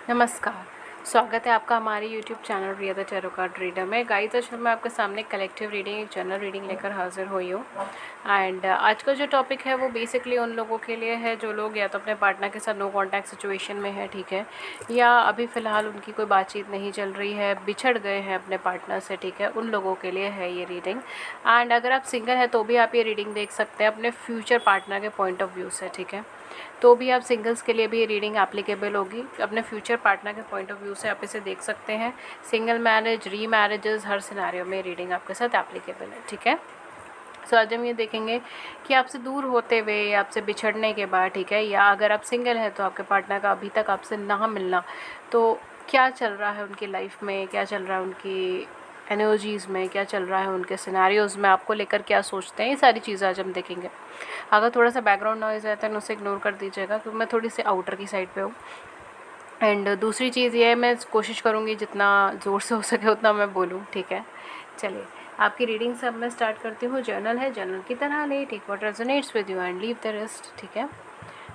नमस्कार, स्वागत है आपका हमारे YouTube channel Riya the tarot card reader में। गाइस, आज मैं आपके सामने कलेक्टिव रीडिंग, एक जनरल रीडिंग लेकर हाजिर हुई हूँ। एंड आज का जो टॉपिक है वो बेसिकली उन लोगों के लिए है जो लोग या तो अपने पार्टनर के साथ नो कॉन्टैक्ट सिचुएशन में है, ठीक है, या अभी फ़िलहाल उनकी कोई बातचीत नहीं चल रही है, बिछड़ गए हैं अपने पार्टनर से, ठीक है, उन लोगों के लिए है ये रीडिंग। एंड अगर आप सिंगल हैं तो भी आप ये रीडिंग देख सकते हैं अपने फ्यूचर पार्टनर के पॉइंट ऑफ व्यू से, ठीक है। तो भी आप सिंगल्स के लिए भी ये रीडिंग एप्लीकेबल होगी, अपने फ्यूचर पार्टनर के पॉइंट ऑफ व्यू से आप इसे देख सकते हैं। सिंगल मैरिज, री मैरिजेस, हर सिनेरियो में रीडिंग आपके साथ एप्लीकेबल है, ठीक है। सो आज हम ये देखेंगे कि आपसे दूर होते हुए या आपसे बिछड़ने के बाद, ठीक है, या अगर आप सिंगल हैं तो आपके पार्टनर का अभी तक आपसे ना मिलना, तो क्या चल रहा है उनकी लाइफ में, क्या चल रहा है उनकी एनर्जीज़ में, क्या चल रहा है उनके सिनेरियोज़ में, आपको लेकर क्या सोचते हैं, ये सारी चीज़ें आज हम देखेंगे। अगर थोड़ा सा बैकग्राउंड नॉइज़ है तो उसे इग्नोर कर दीजिएगा, क्योंकि मैं थोड़ी सी आउटर की साइड पे हूँ। एंड दूसरी चीज़ ये है, मैं कोशिश करूँगी जितना ज़ोर से हो सके उतना मैं बोलूँ, ठीक है। चलिए, आपकी रीडिंग से अब मैं स्टार्ट करती हूँ। जर्नल है, जर्नल की तरह ले, take what resonates with you and leave the rest, ठीक है।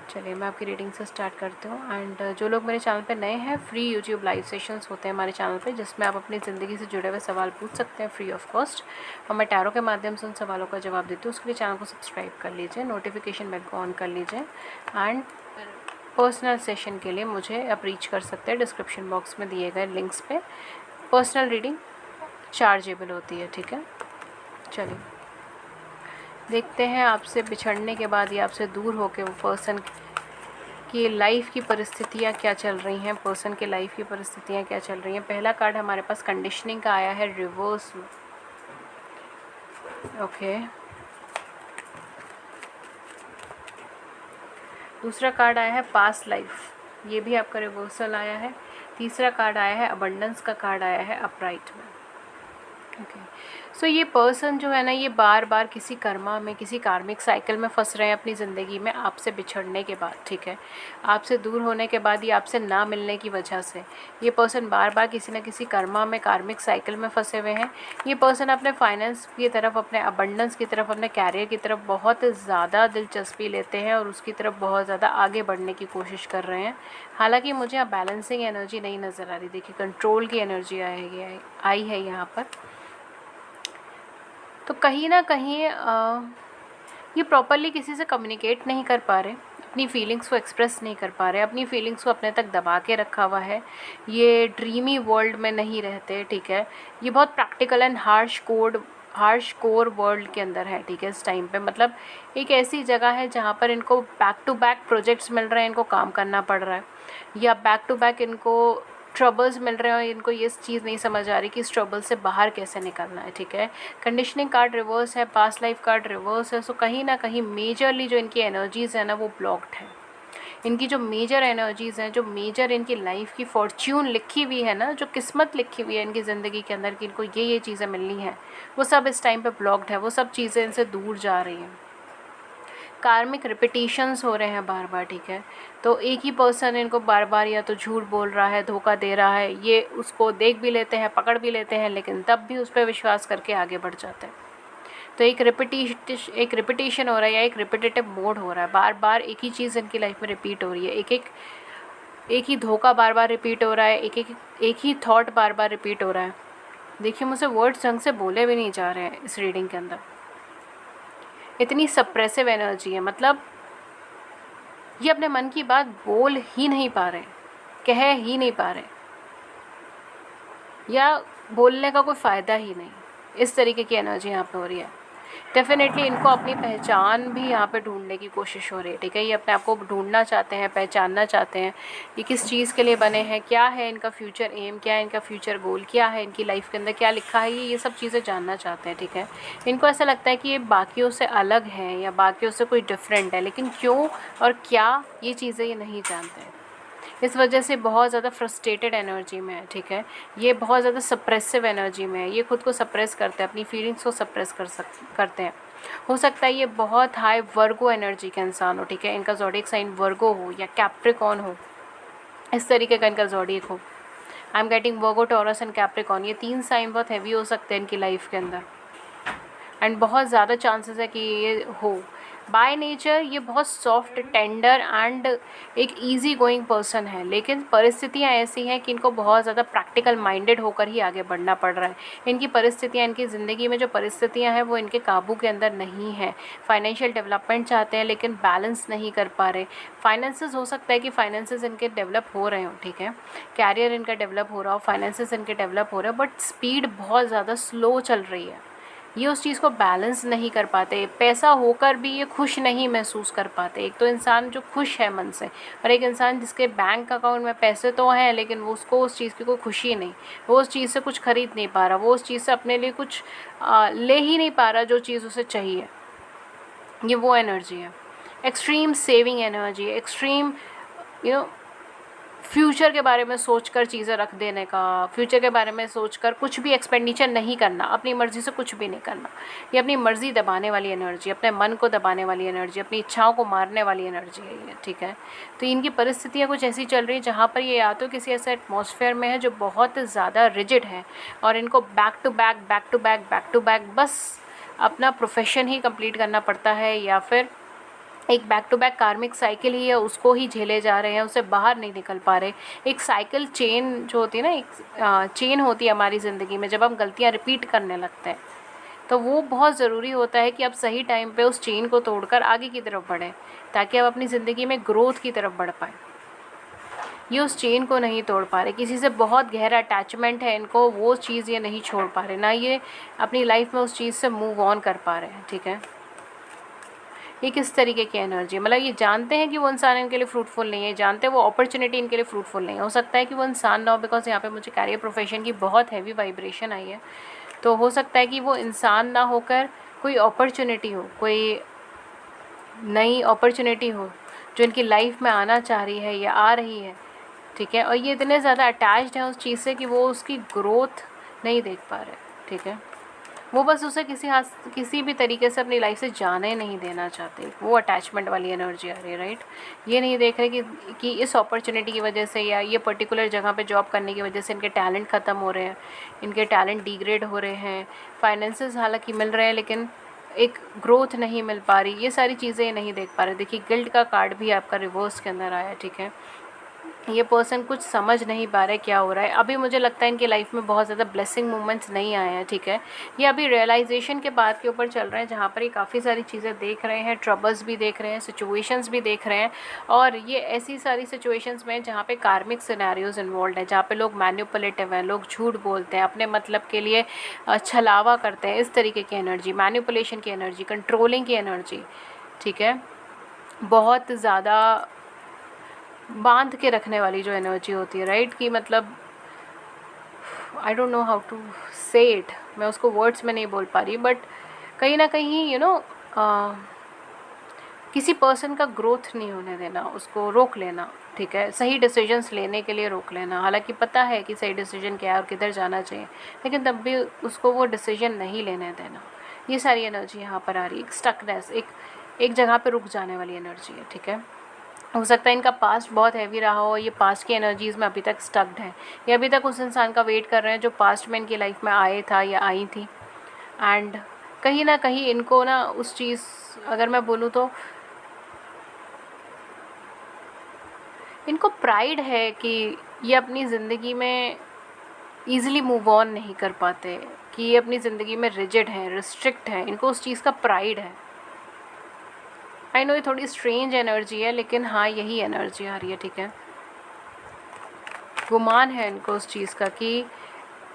चलिए, मैं आपकी रीडिंग से स्टार्ट करती हूँ। एंड जो लोग मेरे चैनल पे नए हैं, फ्री यूट्यूब लाइव सेशंस होते हैं हमारे चैनल पे, जिसमें आप अपनी ज़िंदगी से जुड़े हुए सवाल पूछ सकते हैं फ्री ऑफ कॉस्ट, और मैं टैरो के माध्यम से उन सवालों का जवाब देती हूँ। उसके लिए चैनल को सब्सक्राइब कर लीजिए, नोटिफिकेशन बेल को ऑन कर लीजिए। एंड पर्सनल सेशन के लिए मुझे आप रीच कर सकते हैं डिस्क्रिप्शन बॉक्स में दिए गए लिंक्स पे। पर्सनल रीडिंग चार्जेबल होती है, ठीक है। चलिए, देखते हैं आपसे बिछड़ने के बाद या आपसे दूर होकर वो पर्सन की लाइफ की परिस्थितियाँ क्या चल रही हैं, पर्सन के लाइफ की परिस्थितियाँ क्या चल रही हैं। पहला कार्ड हमारे पास कंडीशनिंग का आया है रिवर्स में, ओके। दूसरा कार्ड आया है पास्ट लाइफ, ये भी आपका रिवर्सल आया है। तीसरा कार्ड आया है अबंडेंस का कार्ड आया है अपराइट में, ओके। सो ये पर्सन जो है ना, ये बार बार किसी कर्मा में, किसी कार्मिक साइकिल में फंस रहे हैं अपनी ज़िंदगी में आपसे बिछड़ने के बाद, ठीक है। आपसे दूर होने के बाद, ये आपसे ना मिलने की वजह से ये पर्सन बार बार किसी न किसी कर्मा में, कार्मिक साइकिल में फंसे हुए हैं। ये पर्सन अपने फाइनेंस की तरफ, अपने अबंडेंस की तरफ, अपने कैरियर की तरफ बहुत ज़्यादा दिलचस्पी लेते हैं और उसकी तरफ बहुत ज़्यादा आगे बढ़ने की कोशिश कर रहे हैं। हालांकि मुझे अब बैलेंसिंग एनर्जी नहीं नज़र आ रही, देखिए कंट्रोल की एनर्जी आई है यहाँ पर। तो कहीं ना कहीं ये प्रॉपरली किसी से कम्युनिकेट नहीं कर पा रहे, अपनी फीलिंग्स को एक्सप्रेस नहीं कर पा रहे, अपनी फीलिंग्स को अपने तक दबा के रखा हुआ है। ये ड्रीमी वर्ल्ड में नहीं रहते, ठीक है। ये बहुत practical and harsh core world के अंदर है, ठीक है, इस टाइम पे। मतलब एक ऐसी जगह है जहाँ पर इनको बैक टू बैक प्रोजेक्ट्स मिल रहे हैं, इनको काम करना पड़ रहा है, या बैक टू बैक इनको ट्रबल्स मिल रहे हैं और इनको ये चीज़ नहीं समझ आ रही कि इस ट्रबल से बाहर कैसे निकलना है, ठीक है। कंडीशनिंग कार्ड रिवर्स है, पास्ट लाइफ कार्ड रिवर्स है। सो कहीं ना कहीं मेजरली जो इनकी एनर्जीज़ है ना, वो ब्लॉक्ड है। इनकी जो मेजर एनर्जीज़ हैं, जो मेजर इनकी लाइफ की फॉर्च्यून लिखी हुई है ना, जो किस्मत लिखी हुई है इनकी ज़िंदगी के अंदर कि इनको ये चीज़ें मिलनी हैं, वो सब इस टाइम पे ब्लॉक्ड है। वो सब चीज़ें इनसे दूर जा रही हैं। कार्मिक रिपीटिशंस हो रहे हैं बार बार, ठीक है। तो एक ही पर्सन इनको बार बार या तो झूठ बोल रहा है, धोखा दे रहा है, ये उसको देख भी लेते हैं, पकड़ भी लेते हैं, लेकिन तब भी उस पर विश्वास करके आगे बढ़ जाते हैं। तो एक रिपीटिशन हो रहा है, या एक रिपीटेटिव मोड हो रहा है, बार बार एक ही चीज़ इनकी लाइफ में रिपीट हो रही है। एक ही धोखा बार बार रिपीट हो रहा है, एक ही थॉट बार बार रिपीट हो रहा है। देखिए, मुझसे वर्ड्स ढंग से बोले भी नहीं जा रहे हैं इस रीडिंग के अंदर। इतनी सप्रेसिव एनर्जी है, मतलब ये अपने मन की बात बोल ही नहीं पा रहे, कह ही नहीं पा रहे, या बोलने का कोई फ़ायदा ही नहीं। इस तरीके की एनर्जी यहाँ पे हो रही है। डेफिनेटली इनको अपनी पहचान भी यहाँ पे ढूंढने की कोशिश हो रही है, ठीक है। ये अपने आप को ढूंढना चाहते हैं, पहचानना चाहते हैं, ये किस चीज़ के लिए बने हैं, क्या है इनका फ्यूचर एम, क्या है इनका फ्यूचर गोल, क्या है इनकी लाइफ के अंदर, क्या लिखा है, ये सब चीज़ें जानना चाहते हैं, ठीक है। इनको ऐसा लगता है कि ये बाकियों से अलग हैं या बाकियों से कोई डिफरेंट है, लेकिन क्यों और क्या, ये चीज़ें ये नहीं जानते हैं। इस वजह से बहुत ज़्यादा फ्रस्ट्रेटेड एनर्जी में है, ठीक है। ये बहुत ज़्यादा सप्रेसिव एनर्जी में है, ये खुद को सप्रेस करते हैं, अपनी फीलिंग्स को सप्रेस करते हैं। हो सकता है ये बहुत हाई वर्गो एनर्जी का इंसान हो, ठीक है। इनका ज़ोडिएक साइन वर्गो हो या कैप्रिकॉन हो, इस तरीके का इनका ज़ोडिएक हो। I am getting Virgo, taurus and Capricorn, ये 3 साइन बहुत हैवी हो सकते हैं इनकी लाइफ के अंदर, एंड बहुत ज़्यादा चांसेस है कि ये हो। बाय नेचर ये बहुत सॉफ्ट, टेंडर एंड एक ईज़ी गोइंग पर्सन है, लेकिन परिस्थितियाँ ऐसी हैं कि इनको बहुत ज़्यादा प्रैक्टिकल माइंडेड होकर ही आगे बढ़ना पड़ रहा है। इनकी परिस्थितियाँ, इनकी ज़िंदगी में जो परिस्थितियाँ हैं वो इनके काबू के अंदर नहीं है। फाइनेंशियल डेवलपमेंट चाहते हैं लेकिन बैलेंस नहीं कर पा रहे। फाइनेंसेस हो सकता है कि फाइनेंसेस इनके डेवलप हो रहे हों, ठीक है, कैरियर इनका डेवलप हो रहा हो, फाइनेंसेस इनके डेवलप हो रहे हो, बट स्पीड बहुत ज़्यादा स्लो चल रही है। ये उस चीज़ को बैलेंस नहीं कर पाते। पैसा होकर भी ये खुश नहीं महसूस कर पाते। एक तो इंसान जो खुश है मन से, और एक इंसान जिसके बैंक अकाउंट में पैसे तो हैं लेकिन वो उसको उस चीज़ की कोई खुशी नहीं, वो उस चीज़ से कुछ खरीद नहीं पा रहा, वो उस चीज़ से अपने लिए कुछ ले ही नहीं पा रहा जो चीज़ उसे चाहिए। ये वो एनर्जी है, extreme saving energy, extreme you know future के बारे में सोचकर चीज़ें रख देने का, फ्यूचर के बारे में सोचकर कुछ भी एक्सपेंडिचर नहीं करना, अपनी मर्ज़ी से कुछ भी नहीं करना। ये अपनी मर्ज़ी दबाने वाली एनर्जी, अपने मन को दबाने वाली एनर्जी, अपनी इच्छाओं को मारने वाली एनर्जी है ये, ठीक है। तो इनकी परिस्थितियाँ कुछ ऐसी चल रही है जहाँ पर ये या तो किसी ऐसे एटमॉस्फेयर में है जो बहुत ज़्यादा रिजिड है और इनको back to back back to back back to back बस अपना प्रोफेशन ही कंप्लीट करना पड़ता है, या फिर एक बैक टू बैक कार्मिक साइकिल ही है, उसको ही झेले जा रहे हैं, उससे बाहर नहीं निकल पा रहे। एक साइकिल चेन जो होती है ना, एक चेन होती है हमारी ज़िंदगी में, जब हम गलतियाँ रिपीट करने लगते हैं तो वो बहुत ज़रूरी होता है कि आप सही टाइम पे उस चेन को तोड़कर आगे की तरफ बढ़ें, ताकि आप अपनी ज़िंदगी में ग्रोथ की तरफ बढ़ पाएँ। ये उस चेन को नहीं तोड़ पा रहे, किसी से बहुत गहरा अटैचमेंट है इनको, वो चीज़ ये नहीं छोड़ पा रहे, ना ये अपनी लाइफ में उस चीज़ से मूव ऑन कर पा रहे हैं, ठीक है। ये किस तरीके की एनर्जी है, मतलब ये जानते हैं कि वो इंसान इनके लिए फ्रूटफुल नहीं है, जानते हैं वो अपॉर्चुनिटी इनके लिए फ्रूटफुल नहीं है। हो सकता है कि वो इंसान ना हो, बिकॉज यहाँ पे मुझे कैरियर प्रोफेशन की बहुत हैवी वाइब्रेशन आई है, तो हो सकता है कि वो इंसान ना होकर कोई अपॉर्चुनिटी हो, कोई नई अपॉर्चुनिटी हो जो इनकी लाइफ में आना चाह रही है या आ रही है, ठीक है। और ये इतने ज़्यादा अटैच्ड हैं उस चीज़ से कि वो उसकी ग्रोथ नहीं देख पा रहे, ठीक है। वो बस उसे किसी भी तरीके से अपनी लाइफ से जाने नहीं देना चाहते, वो अटैचमेंट वाली एनर्जी आ रही है, राइट। ये नहीं देख रहे कि इस अपॉर्चुनिटी की वजह से या ये पर्टिकुलर जगह पे जॉब करने की वजह से इनके टैलेंट ख़त्म हो रहे हैं, इनके टैलेंट डिग्रेड हो रहे हैं, फाइनेंसेस हालांकि मिल रहे हैं लेकिन एक ग्रोथ नहीं मिल पा रही, ये सारी चीज़ें ये नहीं देख पा रहे। देखिए गिल्ट का कार्ड भी आपका रिवर्स के अंदर आया, ठीक है। ये पर्सन कुछ समझ नहीं पा रहे क्या हो रहा है। अभी मुझे लगता है इनकी लाइफ में बहुत ज़्यादा ब्लेसिंग मोमेंट्स नहीं आए हैं, ठीक है। ये अभी रियलाइजेशन के बात के ऊपर चल रहे हैं, जहाँ पर ये काफ़ी सारी चीज़ें देख रहे हैं, ट्रबल्स भी देख रहे हैं, सिचुएशंस भी देख रहे हैं, और ये ऐसी सारी सिचुएशंस में जहाँ पे कार्मिक सिनेरियोज इन्वॉल्व है, जहाँ पे लोग मैनिपुलेटिव हैं, लोग झूठ बोलते हैं, अपने मतलब के लिए छलावा करते हैं, इस तरीके की एनर्जी, मैनिपुलेशन की एनर्जी, कंट्रोलिंग की एनर्जी, ठीक है, बहुत ज़्यादा बांध के रखने वाली जो एनर्जी होती है, राइट, कि मतलब I don't know how to say it, मैं उसको वर्ड्स में नहीं बोल पा रही, बट कहीं ना कहीं किसी पर्सन का ग्रोथ नहीं होने देना, उसको रोक लेना, ठीक है, सही डिसीजंस लेने के लिए रोक लेना। हालांकि पता है कि सही डिसीजन क्या है और किधर जाना चाहिए, लेकिन तब भी उसको वो डिसीजन नहीं लेने देना। ये सारी एनर्जी यहाँ पर आ रही है, एक स्टकनेस, एक जगह पे रुक जाने वाली एनर्जी है, ठीक है। हो सकता है इनका पास्ट बहुत हैवी रहा हो, ये पास्ट की एनर्जीज़ में अभी तक स्टक्ड हैं, ये अभी तक उस इंसान का वेट कर रहे हैं जो पास्ट में इनकी लाइफ में आए था या आई थी। एंड कहीं ना कहीं इनको ना उस चीज़, अगर मैं बोलूँ तो इनको प्राइड है कि ये अपनी ज़िंदगी में ईज़िली मूव ऑन नहीं कर पाते, कि ये अपनी ज़िंदगी में रिजिड हैं, रिस्ट्रिक्ट हैं, इनको उस चीज़ का प्राइड है। आई नो ये थोड़ी स्ट्रेंज एनर्जी है, लेकिन हाँ यही एनर्जी आ रही है, ठीक है। गुमान है इनको उस चीज़ का कि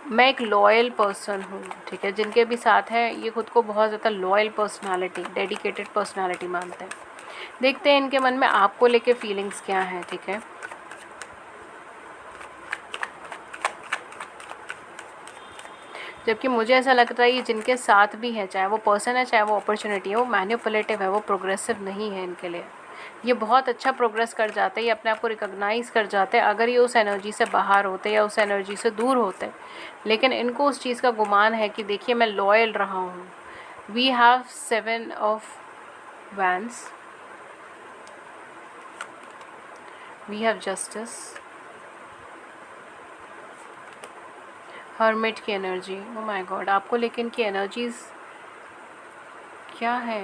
मैं एक लॉयल पर्सन हूँ, ठीक है। जिनके भी साथ है ये खुद को बहुत ज़्यादा लॉयल पर्सनालिटी, डेडिकेटेड पर्सनालिटी मानते हैं। देखते हैं इनके मन में आपको लेके फीलिंग्स क्या हैं, ठीक है। जबकि मुझे ऐसा लगता है ये जिनके साथ भी है, चाहे वो पर्सन है चाहे वो अपॉर्चुनिटी है, वो मैनिपुलेटिव है, वो प्रोग्रेसिव नहीं है इनके लिए। ये बहुत अच्छा प्रोग्रेस कर जाते हैं, ये अपने आप को रिकॉग्नाइज़ कर जाते हैं अगर ये उस एनर्जी से बाहर होते या उस एनर्जी से दूर होते। लेकिन इनको उस चीज़ का गुमान है कि देखिए मैं लॉयल रहा हूँ। We have 7 of wands, we have justice, hermit की एनर्जी। ओ माय गॉड, आपको लेकिन की एनर्जीज़ क्या है?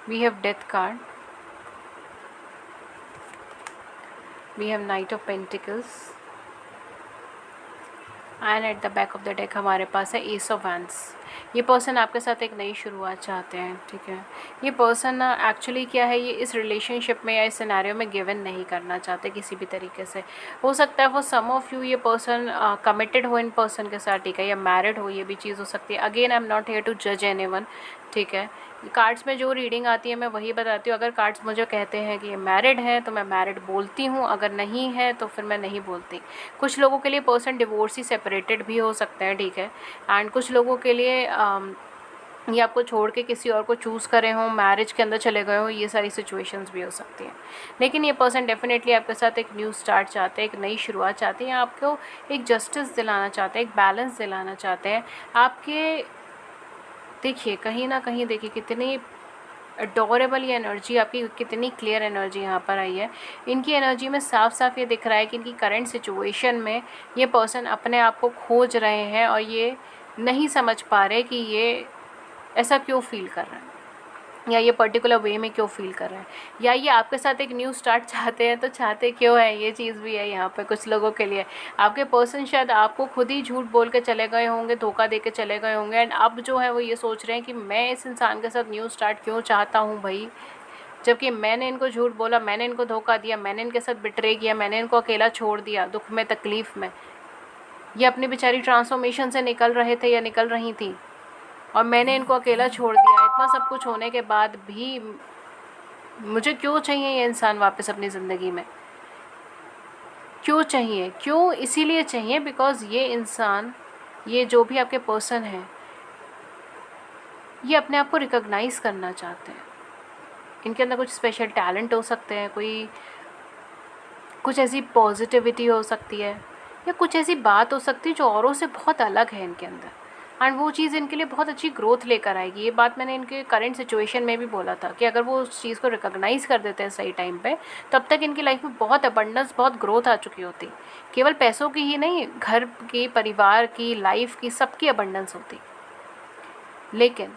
We have Death card. We have Knight of Pentacles. And at the back of the deck हमारे पास है एस ऑफ वैंड्स। ये पर्सन आपके साथ एक नई शुरुआत चाहते हैं, ठीक है। ये पर्सन ना एक्चुअली क्या है, ये इस रिलेशनशिप में या इस सिनेरियो में गिवन नहीं करना चाहते किसी भी तरीके से। हो सकता है फॉर सम ऑफ यू ये पर्सन कमिटेड हो इन पर्सन के साथ, ठीक है, या मैरिड हो, ये भी चीज़ हो सकती है। Again I am not here to जज एनीवन, ठीक है। कार्ड्स में जो रीडिंग आती है मैं वही बताती हूँ। अगर कार्ड्स मुझे कहते हैं कि ये मैरिड है तो मैं मैरिड बोलती हूँ, अगर नहीं है तो फिर मैं नहीं बोलती। कुछ लोगों के लिए पर्सन डिवोर्स ही सेपरेटेड भी हो सकते हैं, ठीक है। एंड कुछ लोगों के लिए ये आपको छोड़ के किसी और को चूज़ करे हों, मैरिज के अंदर चले गए हों, ये सारी सिचुएशंस भी हो सकती हैं। लेकिन ये पर्सन डेफिनेटली आपके साथ एक न्यू स्टार्ट चाहते हैं, एक नई शुरुआत चाहते हैं, आपको एक जस्टिस दिलाना चाहते हैं, एक बैलेंस दिलाना चाहते हैं। आपके देखिए कहीं ना कहीं देखिए कितनी अडोरेबल ये एनर्जी आपकी, कितनी क्लियर एनर्जी यहाँ पर आई है। इनकी एनर्जी में साफ साफ ये दिख रहा है कि इनकी करंट सिचुएशन में ये पर्सन अपने आप को खोज रहे हैं और ये नहीं समझ पा रहे कि ये ऐसा क्यों फील कर रहे हैं या ये पर्टिकुलर वे में क्यों फील कर रहे हैं, या ये आपके साथ एक न्यू स्टार्ट चाहते हैं तो चाहते क्यों है, ये चीज़ भी है यहाँ पे कुछ लोगों के लिए। आपके पर्सन शायद आपको खुद ही झूठ बोल के चले गए होंगे, धोखा दे के चले गए होंगे, एंड अब जो है वो ये सोच रहे हैं कि मैं इस इंसान के साथ न्यू स्टार्ट क्यों चाहता हूँ भाई, जबकि मैंने इनको झूठ बोला, मैंने इनको धोखा दिया, मैंने इनके साथ बिट्रे किया, मैंने इनको अकेला छोड़ दिया दुख में तकलीफ़ में। ये अपनी बेचारी ट्रांसफॉर्मेशन से निकल रहे थे या निकल रही थी और मैंने इनको अकेला छोड़ दिया। इतना सब कुछ होने के बाद भी मुझे क्यों चाहिए ये इंसान वापस अपनी ज़िंदगी में, क्यों चाहिए, क्यों इसीलिए चाहिए बिकॉज़ ये इंसान, ये जो भी आपके पर्सन हैं, ये अपने आप को रिकॉग्नाइज़ करना चाहते हैं। इनके अंदर कुछ स्पेशल टैलेंट हो सकते हैं, कोई कुछ ऐसी पॉजिटिविटी हो सकती है या कुछ ऐसी बात हो सकती है जो औरों से बहुत अलग है इनके अंदर, एंड वो चीज़ इनके लिए बहुत अच्छी ग्रोथ लेकर आएगी। ये बात मैंने इनके करंट सिचुएशन में भी बोला था कि अगर वो उस चीज़ को रिकॉग्नाइज़ कर देते हैं सही टाइम पे, तब तक इनकी लाइफ में बहुत अबंडेंस, बहुत ग्रोथ आ चुकी होती। केवल पैसों की ही नहीं, घर की, परिवार की, लाइफ की, सबकी अबंडेंस होती। लेकिन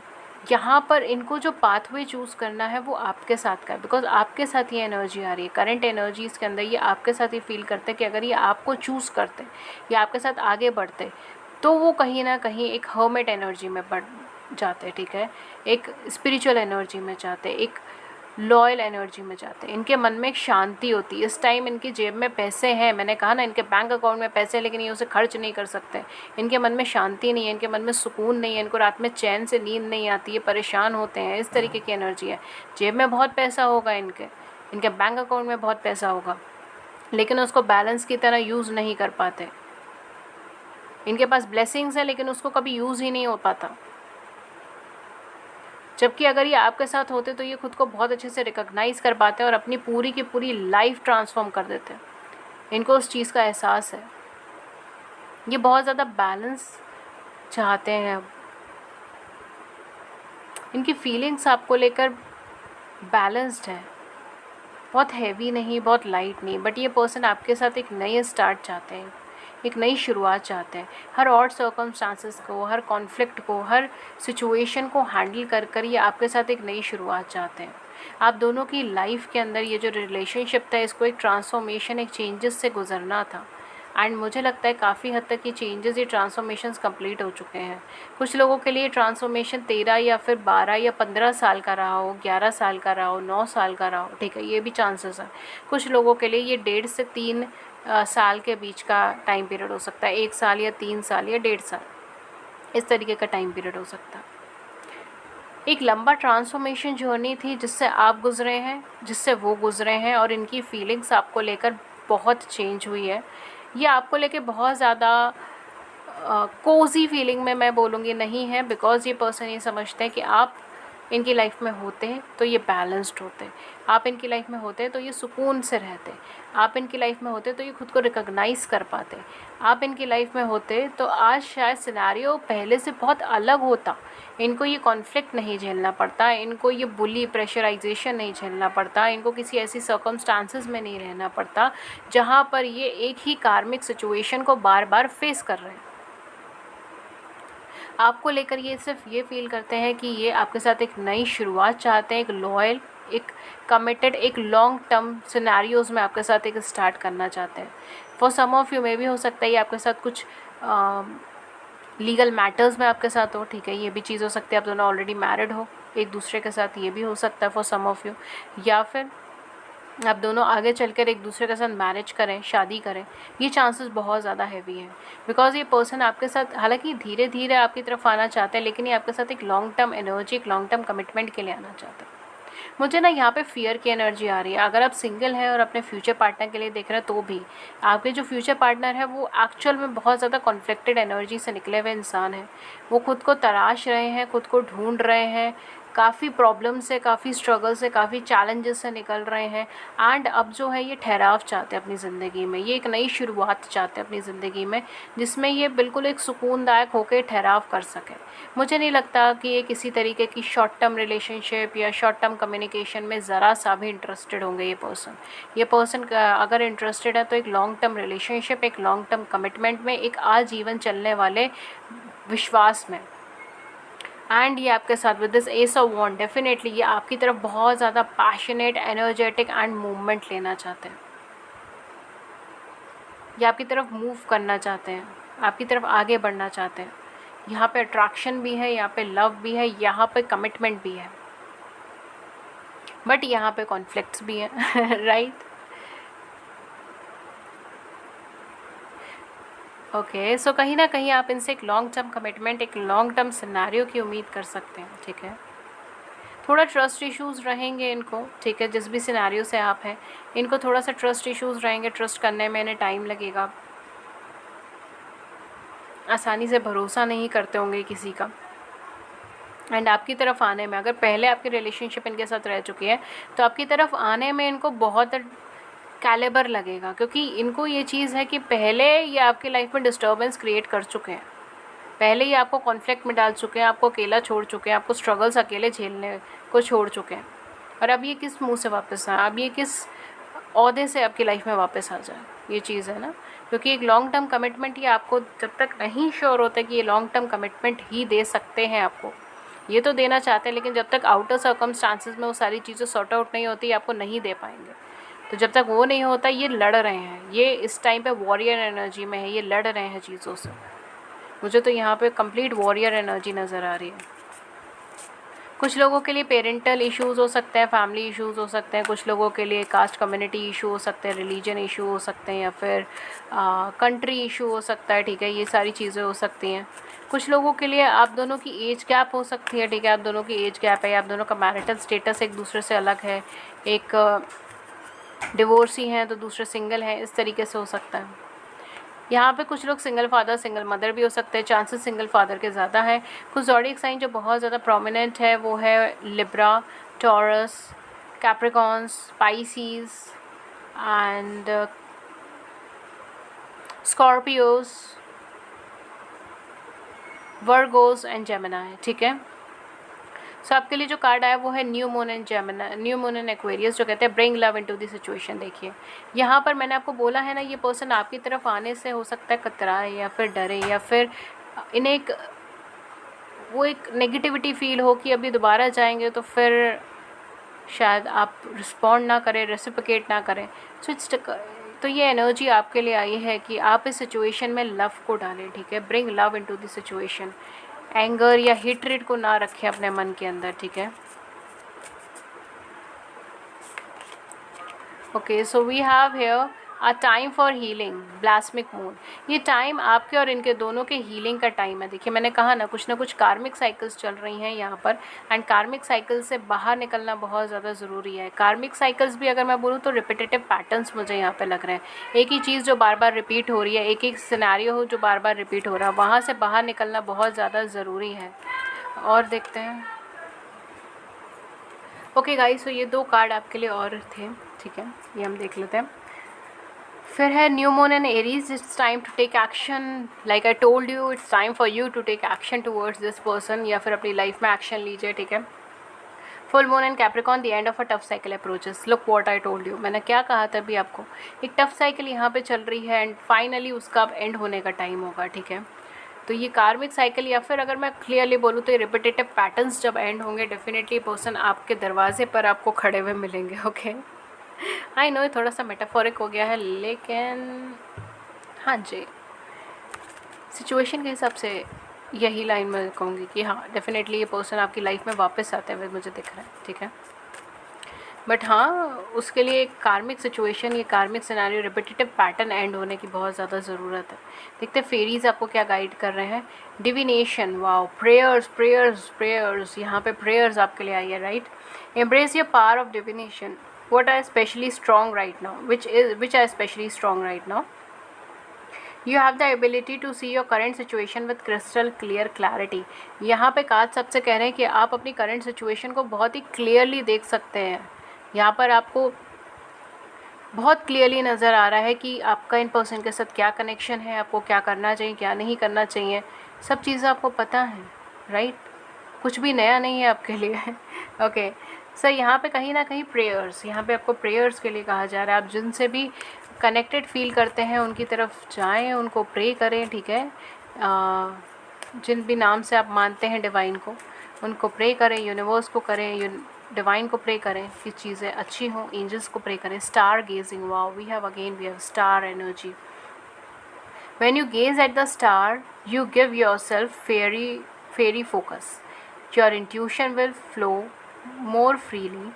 यहाँ पर इनको जो पाथवे चूज़ करना है वो आपके साथ का है, बिकॉज आपके साथ ये एनर्जी आ रही है। करंट एनर्जीज़ के अंदर ये आपके साथ ही फील करते हैं कि अगर ये आपको चूज़ करते या आपके साथ आगे बढ़ते तो वो कहीं ना कहीं एक हर्मिट एनर्जी में बढ़ जाते, ठीक है, एक स्पिरिचुअल एनर्जी में जाते, एक लॉयल एनर्जी में जाते हैं। इनके मन में एक शांति होती है। इस टाइम इनकी जेब में पैसे हैं, मैंने कहा ना, इनके बैंक अकाउंट में पैसे हैं, लेकिन ये उसे खर्च नहीं कर सकते। इनके मन में शांति नहीं है, इनके मन में सुकून नहीं है, इनको रात में चैन से नींद नहीं आती है, परेशान होते हैं। इस तरीके की एनर्जी है। जेब में बहुत पैसा होगा इनके बैंक अकाउंट में बहुत पैसा होगा, लेकिन उसको बैलेंस की तरह यूज़ नहीं कर पाते। इनके पास ब्लेसिंग्स है लेकिन उसको कभी यूज़ ही नहीं हो पाता। जबकि अगर ये आपके साथ होते तो ये खुद को बहुत अच्छे से रिकॉग्नाइज़ कर पाते हैं और अपनी पूरी की पूरी लाइफ ट्रांसफॉर्म कर देते हैं। इनको उस चीज़ का एहसास है। ये बहुत ज़्यादा बैलेंस चाहते हैं। इनकी फीलिंग्स आपको लेकर बैलेंस्ड है, बहुत हैवी नहीं, बहुत लाइट नहीं, बट ये पर्सन आपके साथ एक नई स्टार्ट चाहते हैं, एक नई शुरुआत चाहते हैं। हर ऑड सर्कमस्टांसेस को, हर कॉन्फ्लिक्ट को, हर सिचुएशन को हैंडल कर कर ये आपके साथ एक नई शुरुआत चाहते हैं। आप दोनों की लाइफ के अंदर ये जो रिलेशनशिप था, इसको एक ट्रांसफॉर्मेशन, एक चेंजेस से गुजरना था, एंड मुझे लगता है काफ़ी हद तक ये चेंजेस, ये ट्रांसफॉर्मेशंस कंप्लीट हो चुके हैं। कुछ लोगों के लिए ट्रांसफॉर्मेशन 13 या फिर 12 या 15 साल का रहा हो, 11 साल का रहा हो, 9 साल का रहा हो, ठीक है, ये भी चांसेस है। कुछ लोगों के लिए ये 1.5 से 3 साल के बीच का टाइम पीरियड हो सकता है, 1 साल या 3 साल या 1.5 साल, इस तरीके का टाइम पीरियड हो सकता है। एक लंबा ट्रांसफॉर्मेशन जर्नी थी जिससे आप गुजरे हैं, जिससे वो गुजरे हैं, और इनकी फीलिंग्स आपको लेकर बहुत चेंज हुई है। ये आपको लेके बहुत ज़्यादा कोज़ी फीलिंग में मैं बोलूँगी नहीं है, बिकॉज़ ये पर्सन ये समझते हैं कि आप इनकी लाइफ में होते हैं तो ये बैलेंस्ड होते हैं, आप इनकी लाइफ में होते हैं तो ये सुकून से रहते, आप इनकी लाइफ में होते तो ये खुद को रिकॉग्नाइज़ कर पाते, आप इनकी लाइफ में होते तो आज शायद सिनेरियो पहले से बहुत अलग होता। इनको ये कॉन्फ्लिक्ट नहीं झेलना पड़ता, इनको ये बुली प्रेशराइजेशन नहीं झेलना पड़ता, इनको किसी ऐसी सर्कमस्टांसेस में नहीं रहना पड़ता जहाँ पर ये एक ही कार्मिक सिचुएशन को बार बार फेस कर रहे हैं। आपको लेकर ये सिर्फ ये फील करते हैं कि ये आपके साथ एक नई शुरुआत चाहते हैं, एक लॉयल, एक कमिटेड, एक लॉन्ग टर्म सिनेरियोज़ में आपके साथ एक स्टार्ट करना चाहते हैं। For some of you may भी हो सकता है ये आपके साथ कुछ लीगल मैटर्स में आपके साथ हो, ठीक है, ये भी चीज़ हो सकती है। आप दोनों ऑलरेडी मैरिड हो एक दूसरे के साथ, ये भी हो सकता है फॉर सम ऑफ यू। या फिर आप दोनों आगे चलकर एक दूसरे के साथ मैरिज करें, शादी करें, ये चांसेस बहुत ज़्यादा हैवी हैं। बिकॉज ये पर्सन आपके साथ हालांकि धीरे धीरे आपकी तरफ आना चाहते हैं, लेकिन ये आपके साथ एक लॉन्ग टर्म एनर्जी, एक लॉन्ग टर्म कमिटमेंट के लिए आना चाहते हैं। मुझे ना यहाँ पे फियर की एनर्जी आ रही है। अगर आप सिंगल हैं और अपने फ्यूचर पार्टनर के लिए देख रहे हैं तो भी आपके जो फ्यूचर पार्टनर है वो एक्चुअल में बहुत ज़्यादा कॉन्फ्लिक्टेड एनर्जी से निकले हुए इंसान हैं। वो खुद को तराश रहे हैं, खुद को ढूंढ रहे हैं, काफ़ी प्रॉब्लम से, काफ़ी स्ट्रगल से, काफ़ी चैलेंजेस से निकल रहे हैं। एंड अब जो है ये ठहराव चाहते हैं अपनी ज़िंदगी में, ये एक नई शुरुआत चाहते हैं अपनी ज़िंदगी में, जिसमें ये बिल्कुल एक सुकूनदायक होकर ठहराव कर सकें। मुझे नहीं लगता कि ये किसी तरीके की शॉर्ट टर्म रिलेशनशिप या शॉर्ट टर्म कम्युनिकेशन में ज़रा सा भी इंटरेस्टेड होंगे ये पर्सन अगर इंटरेस्टेड है तो एक लॉन्ग टर्म रिलेशनशिप, एक लॉन्ग टर्म कमिटमेंट में, एक आजीवन चलने वाले विश्वास में। एंड ये आपके साथ with this ace of wand definitely ये आपकी तरफ बहुत ज़्यादा पैशनेट, एनर्जेटिक एंड मूवमेंट लेना चाहते हैं। ये आपकी तरफ मूव करना चाहते हैं, आपकी तरफ आगे बढ़ना चाहते हैं। यहाँ पे अट्रैक्शन भी है, यहाँ पे लव भी है, यहाँ पे कमिटमेंट भी है, बट यहाँ पे कॉन्फ्लिक्ट्स भी हैं राइट। ओके, सो कहीं ना कहीं आप इनसे एक लॉन्ग टर्म कमिटमेंट, एक लॉन्ग टर्म सिनेरियो की उम्मीद कर सकते हैं, ठीक है। थोड़ा ट्रस्ट इश्यूज़ रहेंगे इनको, ठीक है, जिस भी सिनेरियो से आप हैं इनको थोड़ा सा ट्रस्ट इश्यूज़ रहेंगे, ट्रस्ट करने में इन्हें टाइम लगेगा, आसानी से भरोसा नहीं करते होंगे किसी का। एंड आपकी तरफ आने में, अगर पहले आपकी रिलेशनशिप इनके साथ रह चुकी है तो आपकी तरफ आने में इनको बहुत कैलिबर लगेगा, क्योंकि इनको ये चीज़ है कि पहले ये आपकी लाइफ में डिस्टर्बेंस क्रिएट कर चुके हैं, पहले ही आपको कॉन्फ्लिक्ट में डाल चुके हैं, आपको अकेला छोड़ चुके हैं, आपको स्ट्रगल्स अकेले झेलने को छोड़ चुके हैं। और अब ये किस मुंह से वापस आए, अब ये किस ओहदे से आपकी लाइफ में वापस आ जाए, ये चीज़ है ना। क्योंकि एक लॉन्ग टर्म कमिटमेंट ये आपको जब तक नहीं श्योर होता कि ये लॉन्ग टर्म कमिटमेंट ही दे सकते हैं आपको, ये तो देना चाहते हैं, लेकिन जब तक आउटर सर्कमस्टांसेस में वो सारी चीज़ें सॉर्ट आउट नहीं होती आपको नहीं दे पाएंगे। तो जब तक वो नहीं होता ये लड़ रहे हैं, ये इस टाइम पे वॉरियर एनर्जी में है, ये लड़ रहे हैं चीज़ों से। मुझे तो यहाँ पे कंप्लीट वॉरियर एनर्जी नज़र आ रही है। कुछ लोगों के लिए पेरेंटल इश्यूज़ हो सकते हैं, फैमिली इश्यूज़ हो सकते हैं, कुछ लोगों के लिए कास्ट कम्युनिटी इशू हो सकते हैं, रिलीजन इशू हो सकते हैं, या फिर कंट्री इशू हो सकता है, ठीक है, ये सारी चीज़ें हो सकती हैं। कुछ लोगों के लिए आप दोनों की एज गैप हो सकती है, ठीक है, आप दोनों की एज गैप है, आप दोनों का मैरिटल स्टेटस एक दूसरे से अलग है, एक डिवोर्सी हैं तो दूसरे सिंगल हैं, इस तरीके से हो सकता है। यहाँ पे कुछ लोग सिंगल फादर, सिंगल मदर भी हो सकते हैं, चांसेस सिंगल फादर के ज़्यादा हैं। कुछ ज़ोडिएक साइन जो बहुत ज़्यादा प्रोमिनेंट है वो है Libra, taurus, Capricorns, species and Scorpios, Virgo's and Gemini, ठीक है। सो आपके लिए जो कार्ड आया वो है new moon and Gemini, new moon and Aquarius, जो कहते हैं bring love into the situation. देखिए यहाँ पर मैंने आपको बोला है ना, ये पर्सन आपकी तरफ आने से हो सकता है कतराए या फिर डरे, या फिर इन्हें एक नेगेटिविटी फील हो कि अभी दोबारा जाएंगे तो फिर शायद आप रिस्पॉन्ड ना करें, रेसिप्रोकेट ना करें। तो ये एनर्जी आपके लिए आई है कि आप इस सिचुएशन में लव को डालें, ठीक है, bring love into the situation. Anger या हेट्रेड को ना रखें अपने मन के अंदर, ठीक है। Okay, so we have here a time for healing, balsamic moon. ये टाइम आपके और इनके दोनों के हीलिंग का टाइम है। देखिए मैंने कहा ना कुछ कार्मिक साइकिल्स चल रही हैं यहाँ पर, एंड कार्मिक साइकिल से बाहर निकलना बहुत ज़्यादा ज़रूरी है। कार्मिक साइकिल्स भी अगर मैं बोलूँ तो रिपीटेटिव पैटर्न्स मुझे यहाँ पे लग रहे हैं, एक ही चीज़ जो बार बार रिपीट हो रही है, एक एक सिनेरियो हो जो बार बार रिपीट हो रहा है, वहाँ से बाहर निकलना बहुत ज़्यादा ज़रूरी है। और देखते हैं। ओके गाइस, तो ये 2 कार्ड आपके लिए और थे, ठीक है, ये हम देख लेते हैं। फिर है new moon and Aries, it's time to take action, like I told you, it's time for you to take action towards this person, या फिर अपनी लाइफ में एक्शन लीजिए, ठीक है। Full moon and Capricorn, the end of a tough cycle approaches, look what I told you, मैंने क्या कहा था अभी आपको, एक टफ साइकिल यहाँ पे चल रही है एंड फाइनली उसका अब एंड होने का टाइम होगा, ठीक है। तो ये कार्मिक साइकिल, या फिर अगर मैं क्लियरली बोलूँ तो ये रिपीटेटिव पैटर्न्स जब एंड होंगे, डेफिनेटली पर्सन आपके दरवाजे पर आपको खड़े हुए मिलेंगे। ओके, आई नो ये थोड़ा सा मेटाफोरिक हो गया है, लेकिन हाँ जी, सिचुएशन के हिसाब से यही लाइन मैं कहूँगी कि हाँ डेफिनेटली ये पर्सन आपकी लाइफ में वापस आते हुए मुझे दिख रहा है, ठीक है। बट हाँ, उसके लिए एक कार्मिक सिचुएशन, ये कार्मिक सिनेरियो, रिपीटेटिव पैटर्न एंड होने की बहुत ज़्यादा ज़रूरत है। देखते हैं फेरीज आपको क्या गाइड कर रहे हैं। Divination, wow, prayers prayers prayers, यहाँ पे प्रेयर्स आपके लिए आई है, right. Embrace your power of divination, what are specially strong right now, which are specially strong right now. You have the ability to see your current situation with crystal clear clarity. यहाँ पे card सबसे कह रहे हैं कि आप अपनी current situation को बहुत ही क्लियरली देख सकते हैं। यहाँ पर आपको बहुत क्लियरली नज़र आ रहा है कि आपका इन पर्सन के साथ क्या कनेक्शन है, आपको क्या करना चाहिए, क्या नहीं करना चाहिए, सब चीज़ें आपको पता हैं, राइट। कुछ भी नया नहीं है आपके लिए। ओके सर, यहाँ पे कहीं ना कहीं प्रेयर्स, यहाँ पे आपको प्रेयर्स के लिए कहा जा रहा है। आप जिनसे भी कनेक्टेड फील करते हैं उनकी तरफ जाएं, उनको प्रे करें, ठीक है। जिन भी नाम से आप मानते हैं डिवाइन को, उनको प्रे करें, यूनिवर्स को करें, डिवाइन को प्रे करें कि चीज़ें अच्छी हों, एंजल्स को प्रे करें। Star gazing, wow, we have star energy. When you gaze at the star you give yourself fairy focus, your intuition will flow more freely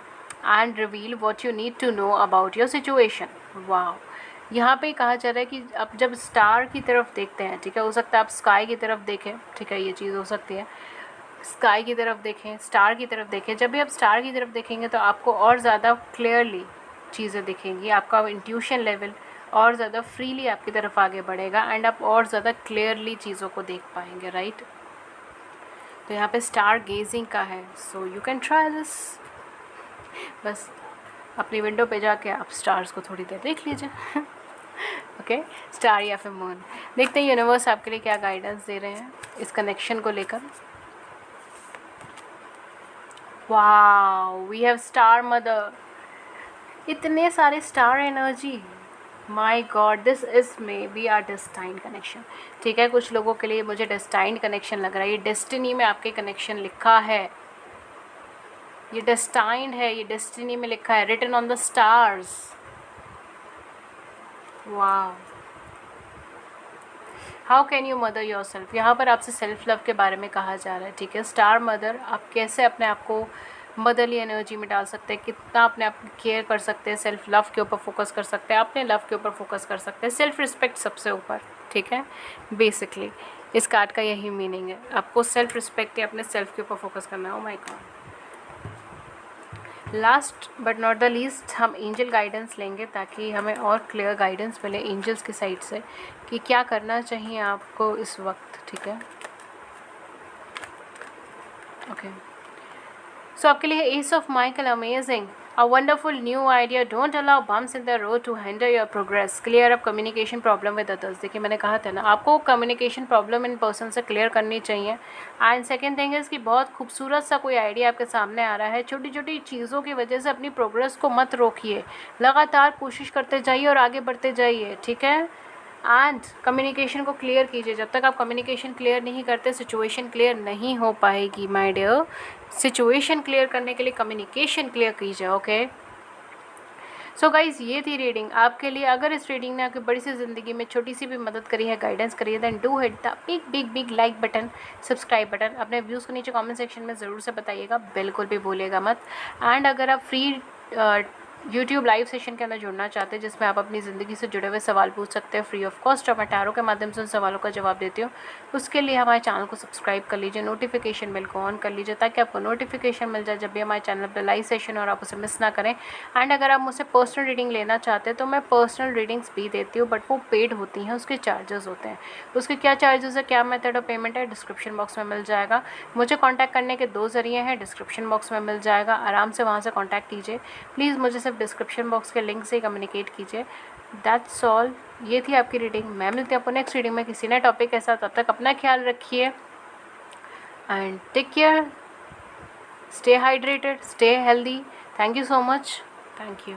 and reveal what you need to know about your situation। वाह, यहाँ पे कहा जा रहा है कि आप जब स्टार की तरफ देखते हैं, ठीक है, हो सकता है आप स्काई की तरफ देखें, ठीक है, ये चीज़ हो सकती है, स्काई की तरफ देखें, स्टार की तरफ देखें। जब भी आप स्टार की तरफ देखेंगे तो आपको और ज़्यादा क्लियरली चीज़ें दिखेंगी, आपका इंट्यूशन लेवल और ज़्यादा फ्रीली आपकी तरफ आगे बढ़ेगा एंड आप और ज़्यादा क्लियरली चीज़ों को देख पाएंगे, राइट। तो यहाँ पे स्टार गेजिंग का है, so you can try this. बस अपनी विंडो पे जाके आप स्टार्स को थोड़ी देर देख लीजिए। ओके, स्टार या फिर मून। देखते हैं यूनिवर्स आपके लिए क्या गाइडेंस दे रहे हैं इस कनेक्शन को लेकर। Wow, we have star mother, इतने सारे star energy, my god, this is maybe are destined connection, ठीक है। कुछ लोगों के लिए मुझे डेस्टाइंड कनेक्शन लग रहा है, ये डेस्टिनी में आपके कनेक्शन लिखा है, ये डेस्टाइंड है, ये डेस्टिनी में लिखा है, रिटन ऑन द स्टार्स। वाह, how can you mother your self, यहाँ पर आपसे सेल्फ लव के बारे में कहा जा रहा है, ठीक है। स्टार मदर, आप कैसे अपने आप को मदरली एनर्जी में डाल सकते हैं, कितना अपने आप केयर कर सकते हैं, सेल्फ लव के ऊपर फोकस कर सकते हैं, अपने लव के ऊपर फोकस कर सकते हैं, सेल्फ रिस्पेक्ट सबसे ऊपर, ठीक है। बेसिकली इस कार्ड का यही मीनिंग है, आपको सेल्फ रिस्पेक्ट या अपने सेल्फ के ऊपर फोकस करना है। ओ my God. Last but not the least, हम एंजल गाइडेंस लेंगे ताकि हमें और क्लियर गाइडेंस मिले एंजल्स की साइड से कि क्या करना चाहिए आपको इस वक्त, ठीक है। ओके, सो आपके लिए S of Michael, amazing, a wonderful new idea, don't allow bumps in the road to hinder your progress, clear up communication problem with others। देखिए मैंने कहा था ना, आपको कम्युनिकेशन प्रॉब्लम इन पर्सन से क्लियर करनी चाहिए। एंड सेकेंड थिंग इज़ कि बहुत खूबसूरत सा कोई आइडिया आपके सामने आ रहा है, छोटी छोटी चीज़ों की वजह से अपनी प्रोग्रेस को मत रोकिए, लगातार कोशिश करते जाइए और आगे बढ़ते जाइए, ठीक है। एंड कम्युनिकेशन को क्लियर कीजिए, जब तक आप कम्युनिकेशन क्लियर नहीं करते सिचुएशन क्लियर नहीं हो पाएगी माय डियर। सिचुएशन क्लियर करने के लिए कम्युनिकेशन क्लियर कीजिए, ओके। सो गाइज़, ये थी रीडिंग आपके लिए। अगर इस रीडिंग ने आपकी बड़ी सी ज़िंदगी में छोटी सी भी मदद करी है, गाइडेंस करी है, then do hit the big big big like button, subscribe button. अपने व्यूज़ को नीचे कमेंट सेक्शन में ज़रूर से बताइएगा, बिल्कुल भी भूलिएगा मत। एंड अगर आप फ्री यूट्यूब लाइव सेशन के अंदर जुड़ना चाहते हैं जिसमें आप अपनी ज़िंदगी से जुड़े हुए सवाल पूछ सकते हैं फ्री ऑफ कॉस्ट, और मैं टैरो के माध्यम से उन सवालों का जवाब देती हूँ, उसके लिए हमारे चैनल को सब्सक्राइब कर लीजिए, नोटिफिकेशन बेल को ऑन कर लीजिए ताकि आपको नोटिफिकेशन मिल जाए जब भी हमारे चैनल पर लाइव सेशन और आप उसे मिस ना करें। एंड अगर आप मुझसे पर्सनल रीडिंग लेना चाहते हैं तो मैं पर्सनल रीडिंग्स भी देती हूँ, बट वो पेड होती हैं, उसके चार्जेस होते हैं। उसके क्या चार्जेस है, क्या मेथड ऑफ पेमेंट है, डिस्क्रिप्शन बॉक्स में मिल जाएगा। मुझे कॉन्टैक्ट करने के 2 ज़रिए हैं, डिस्क्रिप्शन बॉक्स में मिल जाएगा, आराम से वहाँ से कॉन्टैक्ट कीजिए। प्लीज़ मुझे सिर्फ डिस्क्रिप्शन बॉक्स के लिंक से कम्युनिकेट कीजिए। That's all. ये थी आपकी रीडिंग। मैं मिलती हूँ आपको नेक्स्ट रीडिंग में किसी नए टॉपिक के साथ। तब तक अपना ख्याल रखिए and take care, stay hydrated, stay healthy. Thank you so much, thank you.